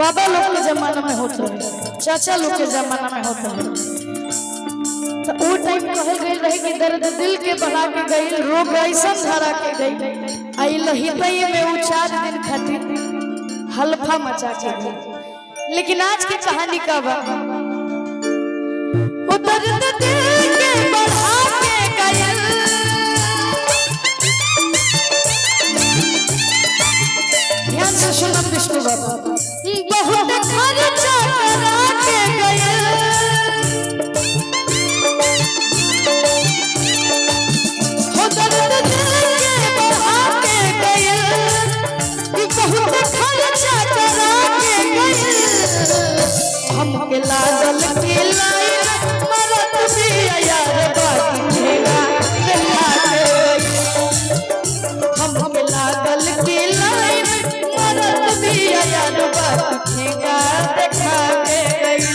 बाबा लोग के जमाना में होते रहे, चाचा लोग के जमाना में होते रहे। तो वो टाइम कहल गई रहे कि दर्द दिल के बढ़ा के गई, रोग ऐसा धरा के गई, आई लहितई में वो 4 दिन खातिर हल्फा मचा के गई। लेकिन आज की कहानी का बा, वो दर्द दिल के बढ़ा के गई, ध्यान से सुनो विष्णु बाबा, बहुत खर्चा करा के गई, वो दर्द दिल के बढ़ा के गई, बहुत खर्चा करा के गई। हमके लागल के लाइन मरत भी यार बाकी ठेगा दिला के, हमके लागल के लाइन मरत भी यार बाकी ठेगा दिखा के गई।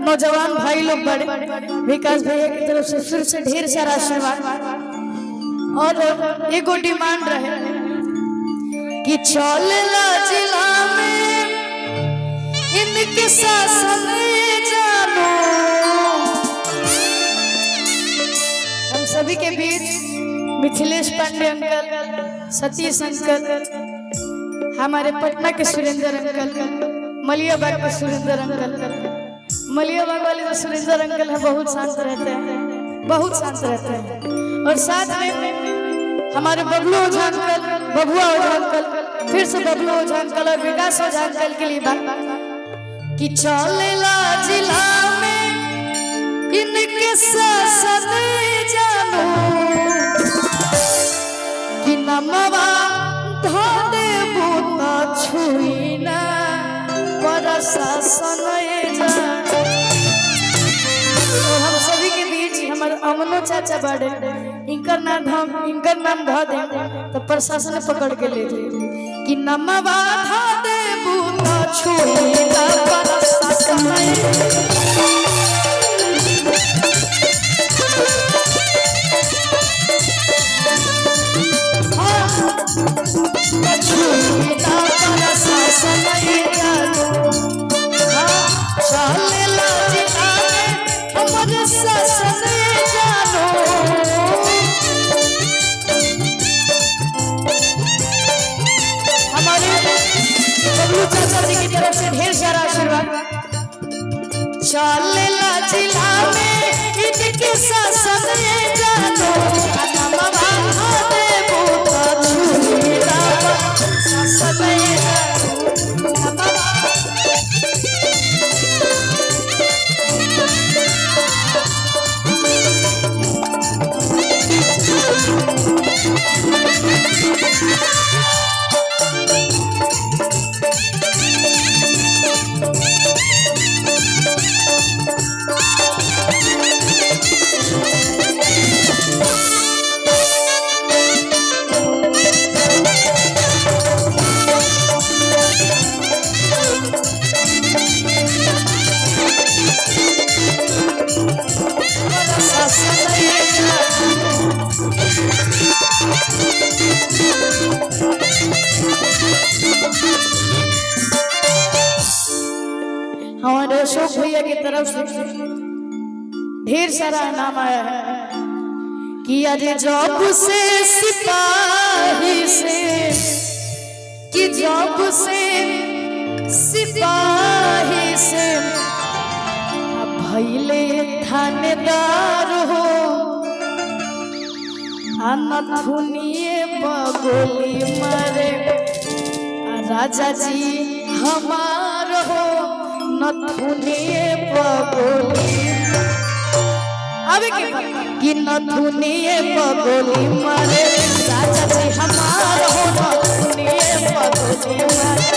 नौजवान भाई लोग बड़े विकास भैया की तरफ से फिर से ढेर सारा आशीर्वाद और एगो डिमांड रहे कि चलेला जिला में इनके शासन जानो। हम सभी के बीच मिथिलेश पांडे अंकल, सतीश अंकल, हमारे पटना के सुरेंद्र अंकल, मलियाबाग के सुरेंद्र अंकल, मलियाबाग वाले जो सुरेंद्र अंकल है बहुत शांत रहते हैं, बहुत शांत रहते हैं। और साथ में हमारे बबलू ओझा अंकल, बबुआ ओझा अंकल, फिर से बबलू ओझा अंकल और विकास ओझा अंकल के लिए बात कि चलेला जिला में इनके शासन जानो, कि नमवा धा देबो त छुई ना प्रशासन जानो। हम सभी के बीच हमारे अमनो चाचा बड़े, इनकर नाम धा दे तो प्रशासन पकड़ के ले जाए कि नमवा धा देबू त छुई ना प्रशासन। चाचा जी की तरफ से ढेर सारा आशीर्वाद। चलेला जिला में इनके शासन जानो, नमवा देबो त छुई ना शासन हमारे अशोक भैया की तरफ से ढेर सारा इनाम आया है कि अरे जब से सिपाही से, कि जब से सिपाही से भइले थानेदार हो, नथुनिए बगोली मारे राजा जी हमार हो नथुनिए बगोली कि नथुनिए बगोली मारे राजा जी हमार हो नथुनिए बगोली मारे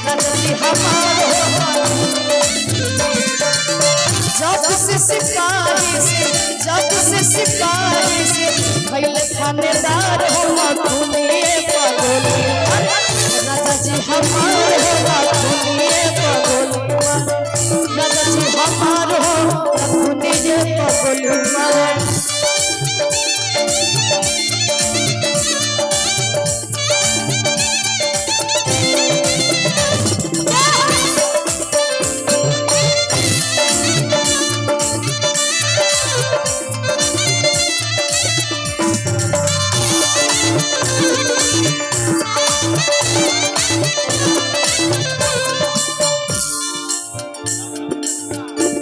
राजा जी हमार हो जब से सिपाही से पहले थानेदार हो नथुनिए बगोली राजा जी हमार हो नथुनिए बगोली राजा जी हमार हो नथुनिए बगोली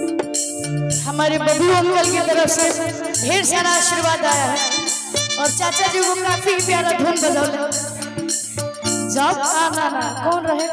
हमारे बबलू अंकल की तरफ से ढेर सारा आशीर्वाद आया है और चाचा जी को काफी प्यारा धुन बजौले जब आना ना कौन रहे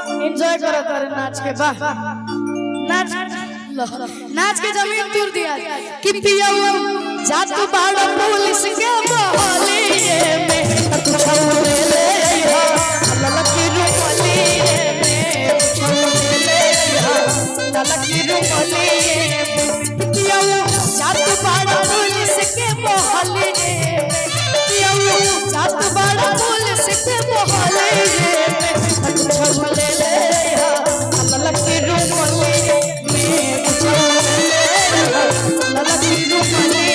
नाच के बा नाच के जमीन तोड़ दिया कि पिया जात बाड़ पुलिस के बहलिए में तू छौले ले ललकी रुपलिए में छौले ले ललकी रुपलिए पिया जात बाड़ पुलिस के बहलिए पिया जात बाड़ पुलिस के बहलिए में तू छौले ले ललकी रुपलिए में छौले ले ललकी रुपलिए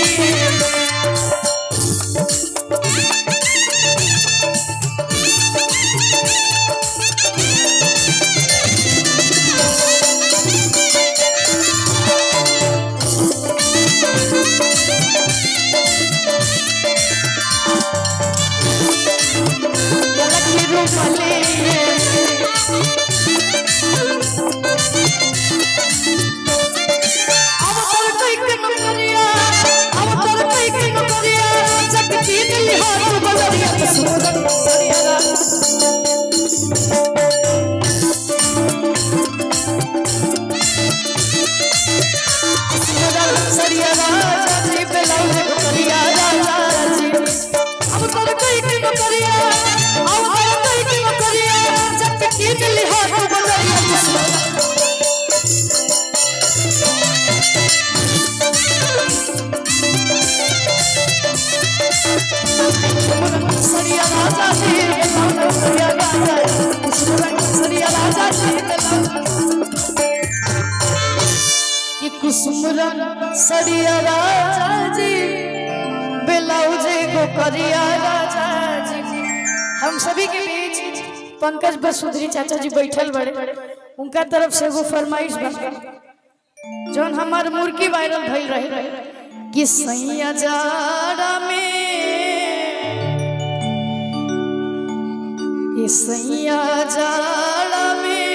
कुसुमरन सड़िया राजा जी ब्लाउज को करिया राजा जी। हम सभी के बीच पंकज बसुधरी चाचा जी बैठल बड़े उनका तरफ से वो फरमाइश बा जोन हमार मुर्गी वायरल भइल रहे कि सैया जाड़ा में ये सैया जाड़ा में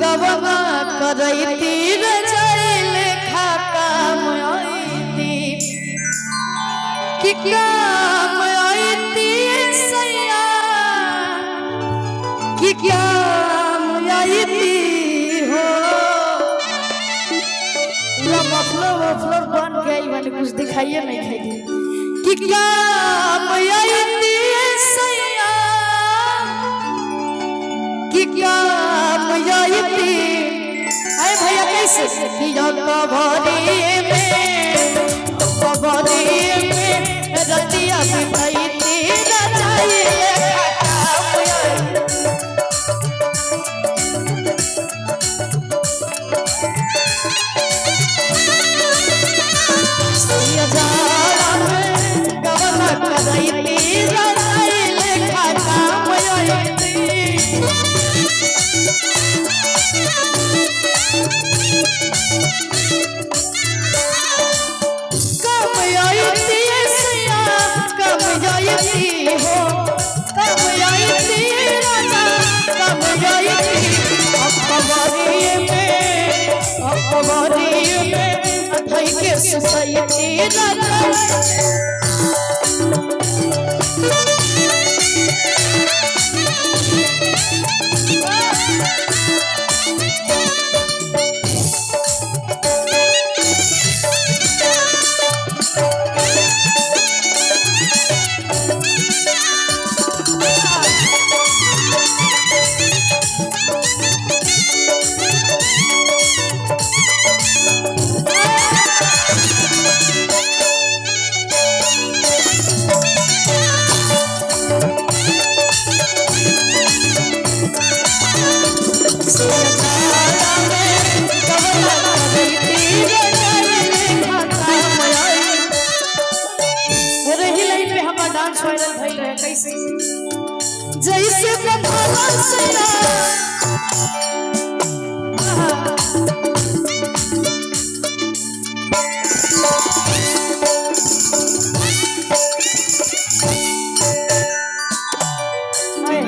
गवना करैती रजाइले खा काम आईती कि काम आईती सैया कि काम आईती हो मफलर बन गई मैंने कुछ दिखाइए नहीं खाई कि काम आईती सैया कि काम आईती अरे भैया कैसे कि कबरी में रतिया बिताईती रजाइले सैया जाड़ा अखबारी में धई के सुसैती राजा जैसे बंधावा सैया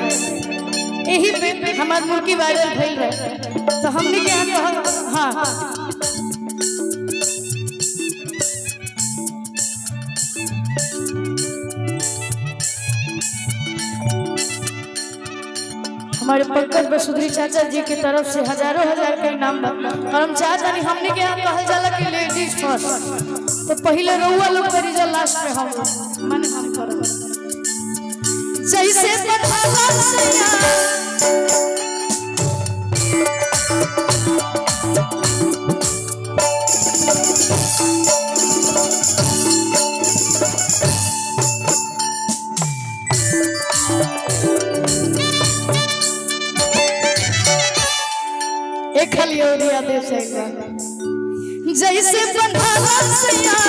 यही पे हमार मुर्गी वायरल भइल रहे तो हमने क्या कहा हाँ हमारे पंकज बसुधरी चाचा जी की तरफ से हजारों हजार का इनाम बा और हम चाहता नहीं हमने के यहाँ कहल जाला कि लेडीज फर्स्ट तो पहले रउआ लोग करी जा लास्ट में हम मन हम करब जैसे बंधावा सैया एक खलियोरिया दे सैया जैसे बंधावा सैया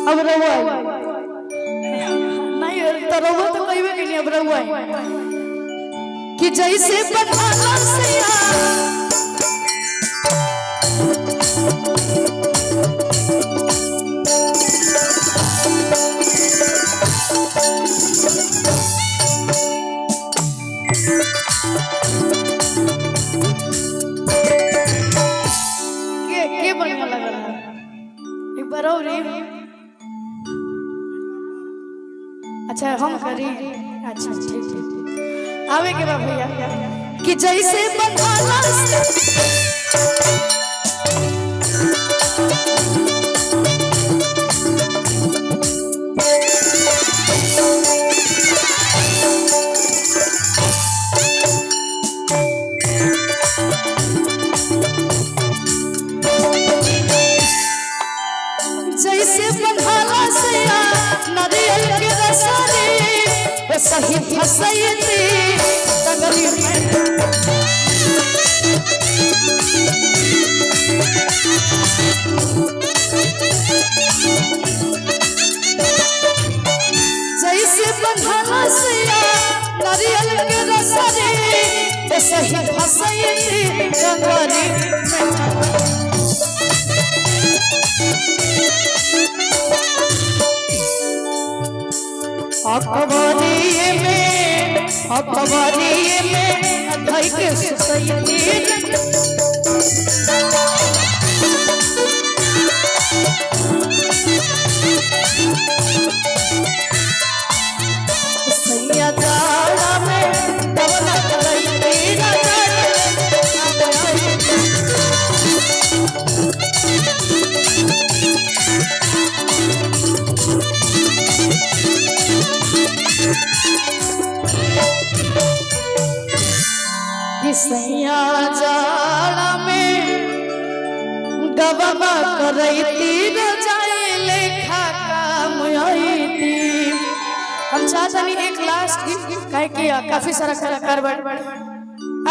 अब रउआ नहीं तो रउआ तो कहबे कि नहीं अब रउआ कि जैसे बंधावा सैया के बढ़िया लगल है एक बार और अच्छा हम करी अच्छा ठीक ठीक आवे के बा भैया कि जैसे बंधावा जैसे बंधावा सैया नारियल के रसारी सही फसैती तगरी जैसे बंधावा सैया नारियल के रसारी सही फसैती तगरी अखबारी में धई के सुसैती सैया जाड़ा में कवना करैती राजा सैया जाड़ा में गवना करैती रजाई लेखा काम आईती हम चाहता नहीं एक लास्ट कहे किया काफी सारा कलाकार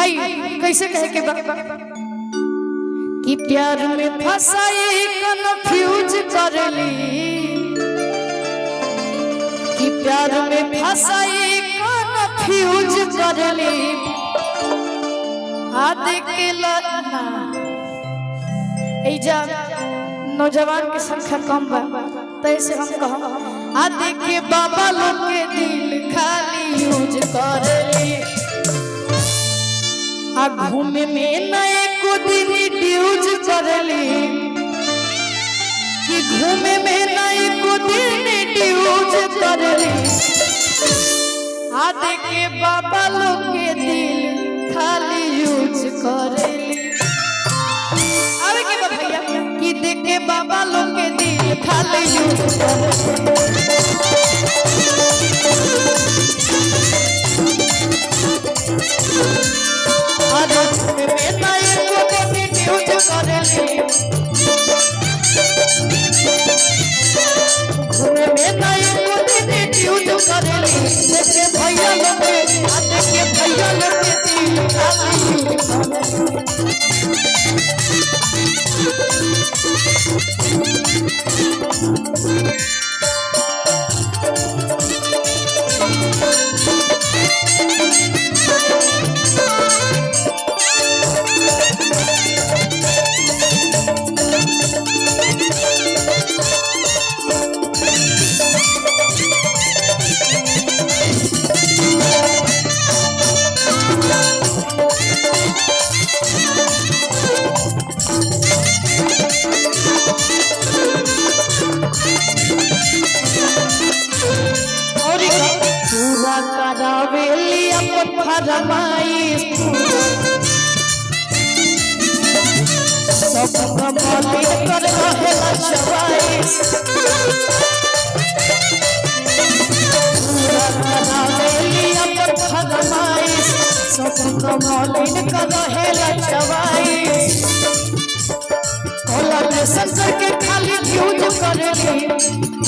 आई कैसे कहे के कि प्यार में फसाई कन्फ्यूज करली कि प्यार में फसाई कन्फ्यूज करली देख के लड़ना एजा नौजवान के संख्या कम बा तैसे हम कह देख के बाबा लोग के दिल खाली यूज करेली घूमे में नए को दिन ड्यूज करेली कि घूमे में नए को दिन ड्यूज करेली देख के बाबा लोग के दिल खाली यूज करेली अरे के भैया कि देख के बाबा लोग के दिल खाली यूज करेली भैया लोग करावेली अपन फरमाइश सब कमाली कर रहेला चवाइश करावेली अपन फरमाइश सब कमाली कर रहेला चवाइश कोलाब्रेशन करके खाली यूज करेली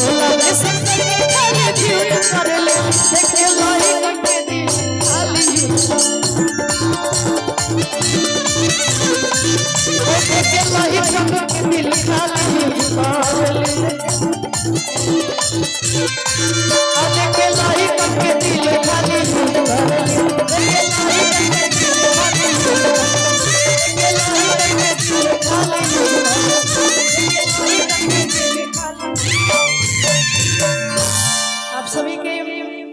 कोलाब्रेशन करके खाली यूज करेली देखे लाई करके दिल खाली यूज देखे लाई करके दिल खाली यूज करेली देखे लाई करके दिल खाली यूज करेली देखे लाई करके दिल खाली यूज आप सभी के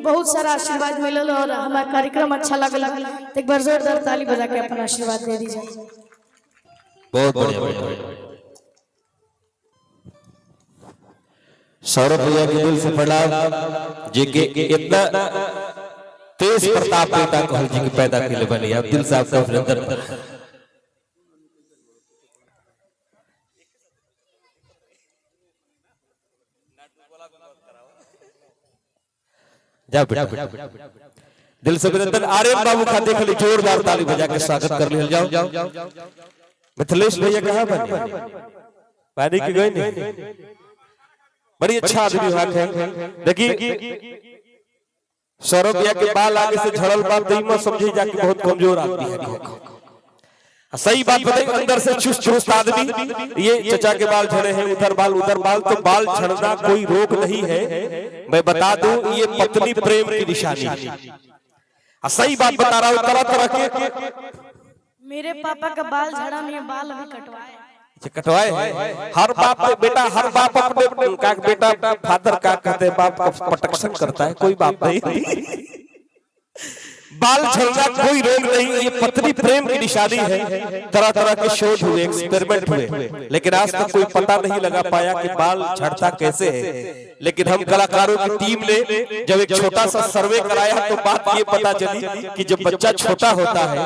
बहुत सारा आशीर्वाद मिलल और हमारा कार्यक्रम अच्छा लगल तो एक बार जोरदार ताली बजा के अपना आशीर्वाद दे दीजिए। बहुत बढ़िया सौरभ भैया के दिल से प्रणाम जी के इतना तेज प्रताप बेटा कहल जी के पैदा के लिए बनी आप दिल से आपका अभिनंदन। जा बेटा दिल से अभिनंदन। आर्यन बाबू का देख ली जोरदार ताली बजा के स्वागत कर लिया जाओ। मिथिलेश भैया कहाँ बने पानी की गई नहीं बड़ी अच्छा आदमी है। देखिए सौरभ भैया के बाल आगे से झड़ल बात नहीं मत समझी जाके बहुत कमजोर आदमी है। सही बात बताइए अंदर से चुस्त चुस्त आदमी ये चचा के बाल झड़े हैं उधर बाल तो बाल झड़ना कोई रोग नहीं है। मैं बता दूं ये पत्नी प्रेम की निशानी है। सही बात बता रहा हूँ तरह तरह के मेरे पापा का बाल झड़ा नहीं बाल अभी कटवाए हैं। हर बाप अपने का बेटा फादर का कहते हैं बाप का प्रोटेक्शन करता है कोई बाप नहीं। बाल झड़ना कोई रोग नहीं ये पत्नी प्रेम की निशानी है। तरह तरह के शोध हुए एक्सपेरिमेंट हुए लेकिन आज तक कोई पता नहीं लगा पाया कि बाल झड़ता कैसे है। लेकिन हम कलाकारों की टीम ने जब एक छोटा सा सर्वे कराया तो बात ये पता चली कि जब बच्चा छोटा होता है